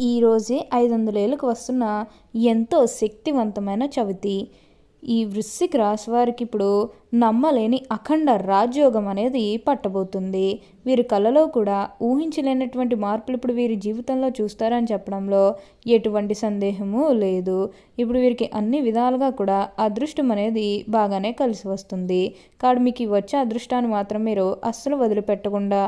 ఈరోజే 500 ఏళ్ళకు వస్తున్న ఎంతో శక్తివంతమైన చవితి. ఈ వృశ్చిక రాశి వారికి ఇప్పుడు నమ్మలేని అఖండ రాజయోగం అనేది పట్టబోతుంది. వీరి కళలో కూడా ఊహించలేనటువంటి మార్పులు ఇప్పుడు వీరి జీవితంలో చూస్తారని చెప్పడంలో ఎటువంటి సందేహము లేదు. ఇప్పుడు వీరికి అన్ని విధాలుగా కూడా అదృష్టం అనేది బాగానే కలిసి వస్తుంది. కాబట్టి మీకు ఈ వచ్చే అదృష్టాన్ని మాత్రం మీరు అస్సలు వదిలిపెట్టకుండా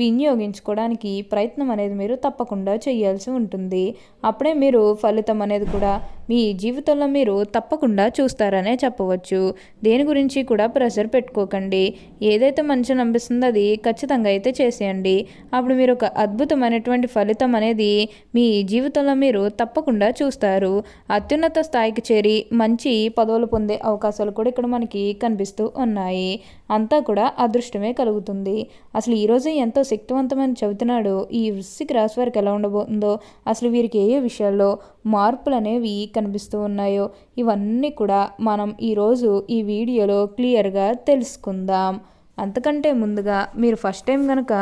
వినియోగించుకోవడానికి ప్రయత్నం అనేది మీరు తప్పకుండా చేయాల్సి ఉంటుంది. అప్పుడే మీరు ఫలితం అనేది కూడా మీ జీవితంలో మీరు తప్పకుండా చూస్తారనే చెప్పవచ్చు. దేని గురించి కూడా ప్రెషర్ పెట్టుకోకండి. ఏదైతే మంచిగా అనిపిస్తుందో అది ఖచ్చితంగా అయితే చేసేయండి. అప్పుడు మీరు ఒక అద్భుతమైనటువంటి ఫలితం అనేది మీ జీవితంలో మీరు తప్పకుండా చూస్తారు. అత్యున్నత స్థాయికి చేరి మంచి పదవులు పొందే అవకాశాలు కూడా ఇక్కడ మనకి కనిపిస్తూ ఉన్నాయి. అంతా కూడా అదృష్టమే కలుగుతుంది. అసలు ఈరోజు ఎంతో శక్తివంతమైన చెబుతున్నాడు. ఈ వృశ్చిక రాశి వారికి ఎలా ఉండబోతుందో, అసలు వీరికి ఏ విషయాల్లో మార్పులు అనేవి కనిపిస్తూ ఉన్నాయో ఇవన్నీ కూడా మనం ఈరోజు ఈ వీడియోలో క్లియర్గా తెలుసుకుందాం. అంతకంటే ముందుగా మీరు ఫస్ట్ టైం కనుక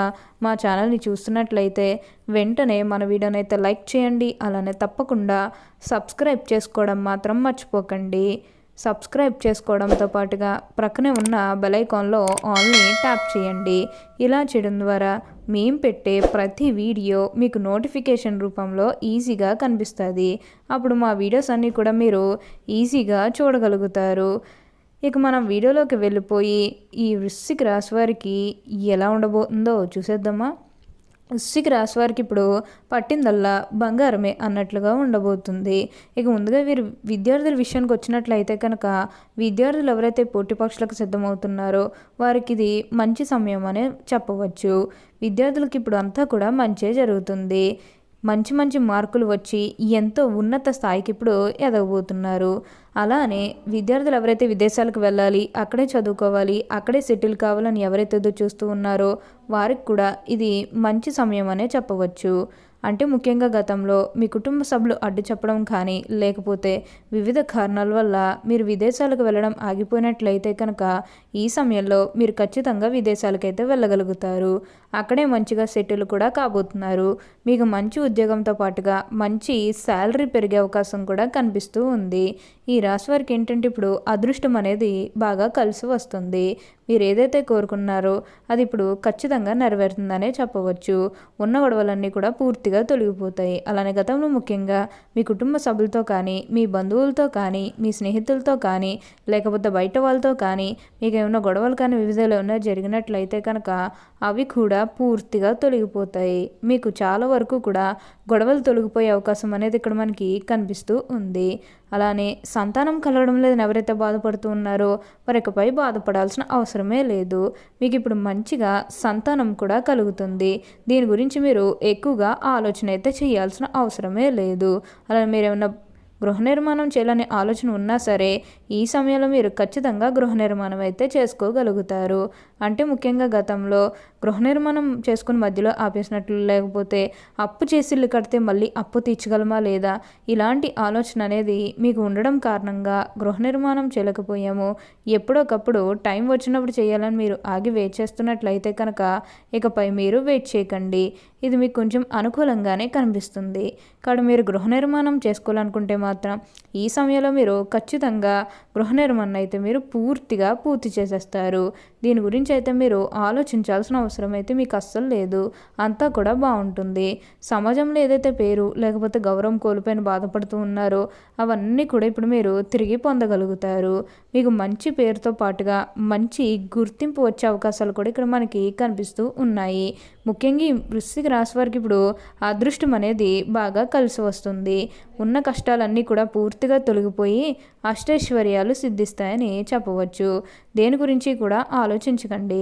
మా ఛానల్ని చూస్తున్నట్లయితే వెంటనే మన వీడియోని అయితే లైక్ చేయండి. అలానే తప్పకుండా సబ్స్క్రైబ్ చేసుకోవడం మాత్రం మర్చిపోకండి. సబ్స్క్రైబ్ చేసుకోవడంతో పాటుగా ప్రక్కనే ఉన్న బెల్ ఐకాన్లో ఆల్ని ట్యాప్ చేయండి. ఇలా చేయడం ద్వారా మేము పెట్టే ప్రతి వీడియో మీకు నోటిఫికేషన్ రూపంలో ఈజీగా కనిపిస్తుంది. అప్పుడు మా వీడియోస్ అన్నీ కూడా మీరు ఈజీగా చూడగలుగుతారు. ఇక మనం వీడియోలోకి వెళ్ళిపోయి ఈ వృశ్చిక రాశి వారికి ఎలా ఉండబోతుందో చూసేద్దామా. వృశ్చిక రాశి వారికి ఇప్పుడు పట్టిందల్లా బంగారమే అన్నట్లుగా ఉండబోతుంది. ఇక ముందుగా వీరు విద్యార్థుల విషయానికి వచ్చినట్లయితే కనుక విద్యార్థులు ఎవరైతే పోటీ పరీక్షలకు సిద్ధమవుతున్నారో వారికి ఇది మంచి సమయం అనే చెప్పవచ్చు. విద్యార్థులకి ఇప్పుడు అంతా కూడా మంచే జరుగుతుంది. మంచి మంచి మార్కులు వచ్చి ఎంతో ఉన్నత స్థాయికి ఇప్పుడు ఎదగబోతున్నారు. అలానే విద్యార్థులు ఎవరైతే విదేశాలకు వెళ్ళాలి, అక్కడే చదువుకోవాలి, అక్కడే సెటిల్ కావాలని ఎవరైతే ఎదురు చూస్తూ ఉన్నారో వారికి కూడా ఇది మంచి సమయం అనే చెప్పవచ్చు. అంటే ముఖ్యంగా గతంలో మీ కుటుంబ సభ్యులు అడ్డు చెప్పడం కానీ లేకపోతే వివిధ కారణాల వల్ల మీరు విదేశాలకు వెళ్ళడం ఆగిపోయినట్లయితే కనుక ఈ సమయంలో మీరు ఖచ్చితంగా విదేశాలకైతే వెళ్ళగలుగుతారు. అక్కడే మంచిగా సెటిల్ కూడా కాబోతున్నారు. మీకు మంచి ఉద్యోగంతో పాటుగా మంచి శాలరీ పెరిగే అవకాశం కూడా కనిపిస్తూ ఉంది. ఈ రాశి వారికి ఏంటంటే ఇప్పుడు అదృష్టం అనేది బాగా కలిసి వస్తుంది. మీరు ఏదైతే కోరుకున్నారో అది ఇప్పుడు ఖచ్చితంగా నెరవేరుతుందనే చెప్పవచ్చు. ఉన్న గొడవలన్నీ కూడా పూర్తిగా తొలగిపోతాయి. అలానే గతంలో ముఖ్యంగా మీ కుటుంబ సభ్యులతో కానీ, మీ బంధువులతో కానీ, మీ స్నేహితులతో కానీ, లేకపోతే బయట వాళ్ళతో కానీ మీకు ఏమైనా గొడవలు కానీ వివిధాలు ఏమైనా జరిగినట్లయితే కనుక అవి కూడా పూర్తిగా తొలగిపోతాయి. మీకు చాలా వరకు కూడా గొడవలు తొలగిపోయే అవకాశం అనేది ఇక్కడ మనకి కనిపిస్తూ ఉంది. అలానే సంతానం కలగడం లేదని ఎవరైతే బాధపడుతూ ఉన్నారో వారికపై బాధపడాల్సిన అవసరమే లేదు. మీకు ఇప్పుడు మంచిగా సంతానం కూడా కలుగుతుంది. దీని గురించి మీరు ఎక్కువగా ఆలోచన అయితే చేయాల్సిన అవసరమే లేదు. అలానే మీరేమన్నా గృహ నిర్మాణం చేయాలనే ఆలోచన ఉన్నా సరే ఈ సమయంలో మీరు ఖచ్చితంగా గృహ నిర్మాణం అయితే చేసుకోగలుగుతారు. అంటే ముఖ్యంగా గతంలో గృహ నిర్మాణం చేసుకుని మధ్యలో ఆపేసినట్లు, లేకపోతే అప్పు చేసి ఇల్లు కడితే మళ్ళీ అప్పు తీర్చగలమా లేదా, ఇలాంటి ఆలోచన అనేది మీకు ఉండడం కారణంగా గృహ నిర్మాణం చేయలేకపోయాము. ఎప్పుడొకప్పుడు టైం వచ్చినప్పుడు చేయాలని మీరు ఆగి వెయిట్ చేస్తున్నట్లయితే కనుక ఇకపై మీరు వెయిట్ చేయకండి. ఇది మీకు కొంచెం అనుకూలంగానే కనిపిస్తుంది. కాబట్టి మీరు గృహ నిర్మాణం చేసుకోవాలనుకుంటే మాత్రం ఈ సమయంలో మీరు ఖచ్చితంగా గృహ నిర్మాణం అయితే మీరు పూర్తి చేసేస్తారు. దీని గురించి అయితే మీరు ఆలోచించాల్సిన అవసరం అయితే మీకు అస్సలు లేదు. అంతా కూడా బాగుంటుంది. సమాజంలో ఏదైతే పేరు లేకపోతే గౌరవం కోల్పోయిన బాధపడుతూ ఉన్నారో అవన్నీ కూడా ఇప్పుడు మీరు తిరిగి పొందగలుగుతారు. మీకు మంచి పేరుతో పాటుగా మంచి గుర్తింపు వచ్చే అవకాశాలు కూడా ఇక్కడ మనకి కనిపిస్తూ ఉన్నాయి. ముఖ్యంగా ఈ వృశ్చిక రాశి వారికి ఇప్పుడు అదృష్టం అనేది బాగా కలిసి వస్తుంది. ఉన్న కష్టాలన్నీ కూడా పూర్తిగా తొలగిపోయి అష్టైశ్వర్యాలు సిద్ధిస్తాయని చెప్పవచ్చు. దేని గురించి కూడా ఆలోచించకండి.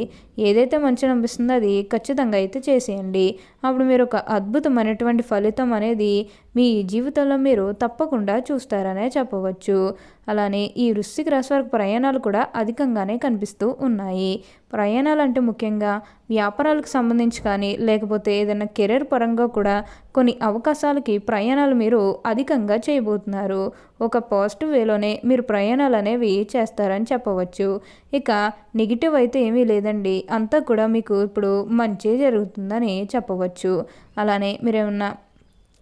ఏదైతే మంచి అనిపిస్తుందో అది ఖచ్చితంగా అయితే చేసేయండి. అప్పుడు మీరు ఒక అద్భుతమైనటువంటి ఫలితం అనేది మీ జీవితంలో మీరు తప్పకుండా చూస్తారనే చెప్పవచ్చు. అలానే ఈ వృశ్చిక రాశి వారికి ప్రయాణాలు కూడా అధికంగానే కనిపిస్తూ ఉన్నాయి. ప్రయాణాలు అంటే ముఖ్యంగా వ్యాపారాలకు సంబంధించి కానీ లేకపోతే ఏదైనా కెరీర్ పరంగా కూడా కొన్ని అవకాశాలకి ప్రయాణాలు మీరు అధికంగా చేయబోతున్నారు. ఒక పాజిటివ్ వేలోనే మీరు ప్రయాణాలు అనేవి చేస్తారని చెప్పవచ్చు. ఇక నెగిటివ్ అయితే ఏమీ లేదండి. అంతా కూడా మీకు ఇప్పుడు మంచి జరుగుతుందని చెప్పవచ్చు. అలానే మీరేమన్నా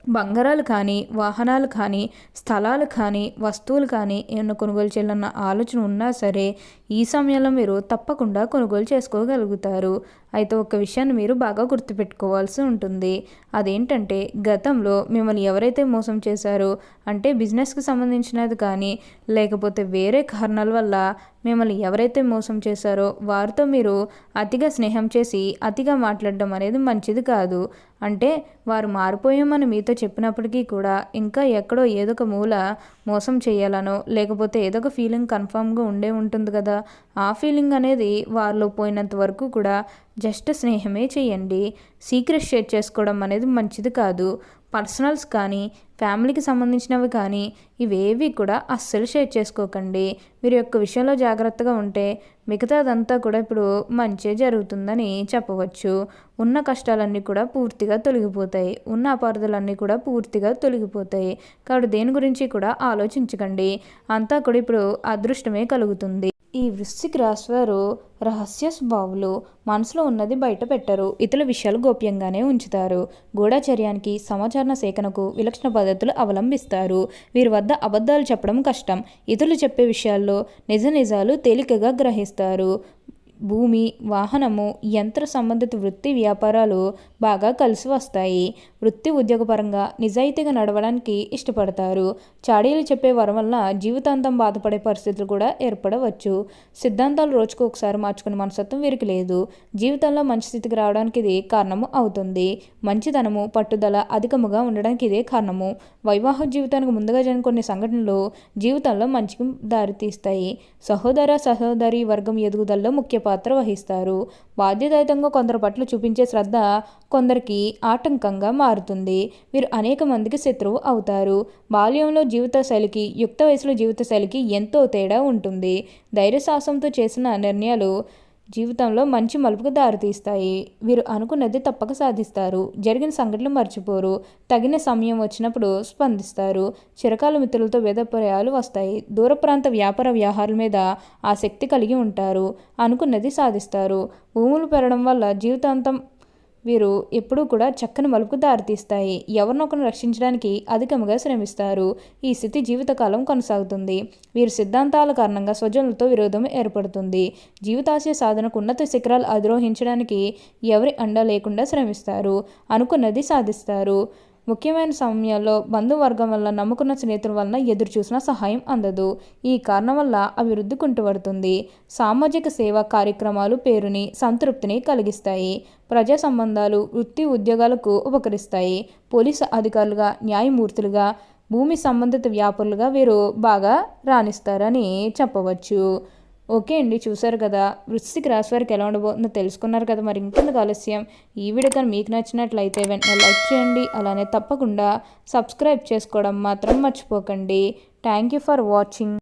బంగారాలు కానీ, వాహనాలు కానీ, స్థలాలు కానీ, వస్తువులు కానీ ఏమన్నా కొనుగోలు చేయాలన్న ఆలోచన ఉన్నా సరే ఈ సమయంలో మీరు తప్పకుండా కొనుగోలు చేసుకోగలుగుతారు. అయితే ఒక విషయాన్ని మీరు బాగా గుర్తుపెట్టుకోవాల్సి ఉంటుంది. అదేంటంటే గతంలో మిమ్మల్ని ఎవరైతే మోసం చేశారో, అంటే బిజినెస్కి సంబంధించినది కానీ లేకపోతే వేరే కారణాల వల్ల మిమ్మల్ని ఎవరైతే మోసం చేశారో వారితో మీరు అతిగా స్నేహం చేసి అతిగా మాట్లాడడం అనేది మంచిది కాదు. అంటే వారు మారిపోయామని మీతో చెప్పినప్పటికీ కూడా ఇంకా ఎక్కడో ఏదో ఒక మూల మోసం చేయాలనో లేకపోతే ఏదో ఒక ఫీలింగ్ కన్ఫామ్గా ఉండే ఉంటుంది కదా. ఆ ఫీలింగ్ అనేది వారిలో పోయినంత వరకు కూడా జస్ట్ స్నేహమే చేయండి. సీక్రెట్ షేర్ చేసుకోవడం అనేది మంచిది కాదు. పర్సనల్స్ కానీ, ఫ్యామిలీకి సంబంధించినవి కానీ ఇవేవి కూడా అస్సలు షేర్ చేసుకోకండి. మీరు యొక్క విషయంలో జాగ్రత్తగా ఉంటే మిగతాదంతా కూడా ఇప్పుడు మంచే జరుగుతుందని చెప్పవచ్చు. ఉన్న కష్టాలన్నీ కూడా పూర్తిగా తొలగిపోతాయి. ఉన్న అపార్థాలన్నీ కూడా పూర్తిగా తొలగిపోతాయి. కాబట్టి దేని గురించి కూడా ఆలోచించకండి. అంతా కూడా ఇప్పుడు అదృష్టమే కలుగుతుంది. ఈ వృశ్చిక రాశి వారు రహస్య స్వభావులు. మనసులో ఉన్నది బయట పెట్టరు. ఇతరుల విషయాలు గోప్యంగానే ఉంచుతారు. గూఢచర్యానికి, సమాచార సేకరణకు విలక్షణ పద్ధతులు అవలంబిస్తారు. వీరి వద్ద అబద్ధాలు చెప్పడం కష్టం. ఇతరులు చెప్పే విషయాల్లో నిజాలు తేలికగా గ్రహిస్తారు. భూమి, వాహనము, యంత్ర సంబంధిత వృత్తి వ్యాపారాలు బాగా కలిసి వస్తాయి. వృత్తి ఉద్యోగపరంగా నిజాయితీగా నడవడానికి ఇష్టపడతారు. చాడీలు చెప్పే వరం వల్ల జీవితాంతం బాధపడే పరిస్థితులు కూడా ఏర్పడవచ్చు. సిద్ధాంతాలు రోజుకు ఒకసారి మార్చుకునే మనస్తత్వం వీరికి లేదు. జీవితంలో మంచి స్థితికి రావడానికి ఇది కారణము అవుతుంది. మంచితనము, పట్టుదల అధికముగా ఉండడానికి ఇదే కారణము. వైవాహిక జీవితానికి ముందుగా జరిగిన కొన్ని సంఘటనలు జీవితంలో మంచికి దారితీస్తాయి. సహోదరి వర్గం ఎదుగుదలలో ముఖ్య పాత్ర వహిస్తారు. బాధ్యతాయుతంగా కొందరు పట్ల చూపించే శ్రద్ధ కొందరికి ఆటంకంగా మారుతుంది. వీరు అనేక మందికి శత్రువు అవుతారు. బాల్యంలో జీవిత శైలికి, యుక్త వయసులో జీవిత శైలికి ఎంతో తేడా ఉంటుంది. ధైర్య సాహసంతో చేసిన నిర్ణయాలు జీవితంలో మంచి మలుపుకు దారితీస్తాయి. వీరు అనుకున్నది తప్పక సాధిస్తారు. జరిగిన సంఘటనలు మర్చిపోరు. తగిన సమయం వచ్చినప్పుడు స్పందిస్తారు. చిరకాల మిత్రులతో భేదాభిప్రాయాలు వస్తాయి. దూర ప్రాంత వ్యాపార వ్యవహారాల మీద ఆసక్తి కలిగి ఉంటారు. అనుకున్నది సాధిస్తారు. భూములు పెరగడం వల్ల జీవితాంతం వీరు ఎప్పుడూ కూడా చక్కని మలుపుకు దారితీస్తాయి. ఎవరినొకరిని రక్షించడానికి అధికంగా శ్రమిస్తారు. ఈ స్థితి జీవితకాలం కొనసాగుతుంది. వీరి సిద్ధాంతాల కారణంగా స్వజనులతో విరోధం ఏర్పడుతుంది. జీవితాశయ సాధనకు ఉన్నత శిఖరాలు అధిరోహించడానికి ఎవరి అండ లేకుండా శ్రమిస్తారు. అనుకున్నది సాధిస్తారు. ముఖ్యమైన సమయాల్లో బంధువర్గం వల్ల, నమ్ముకున్న స్నేహితుల వలన ఎదురు చూసిన సహాయం అందదు. ఈ కారణం వల్ల అభివృద్ధి కుంటుపడుతుంది. సామాజిక సేవా కార్యక్రమాలు పేరుని, సంతృప్తిని కలిగిస్తాయి. ప్రజా సంబంధాలు, వృత్తి ఉద్యోగాలకు ఉపకరిస్తాయి. పోలీసు అధికారులుగా, న్యాయమూర్తులుగా, భూమి సంబంధిత వ్యాపారులుగా వీరు బాగా రాణిస్తారని చెప్పవచ్చు. ఓకే అండి, చూసారు కదా వృశ్చిక రాశి వారికి ఎలా ఉండబోతుందో తెలుసుకున్నారు కదా. మరి ఇంకెందుకు ఆలస్యం, ఈ వీడియో కానీ మీకు నచ్చినట్లయితే వెంటనే లైక్ చేయండి. అలానే తప్పకుండా సబ్స్క్రైబ్ చేసుకోవడం మాత్రం మర్చిపోకండి. Thank you for watching.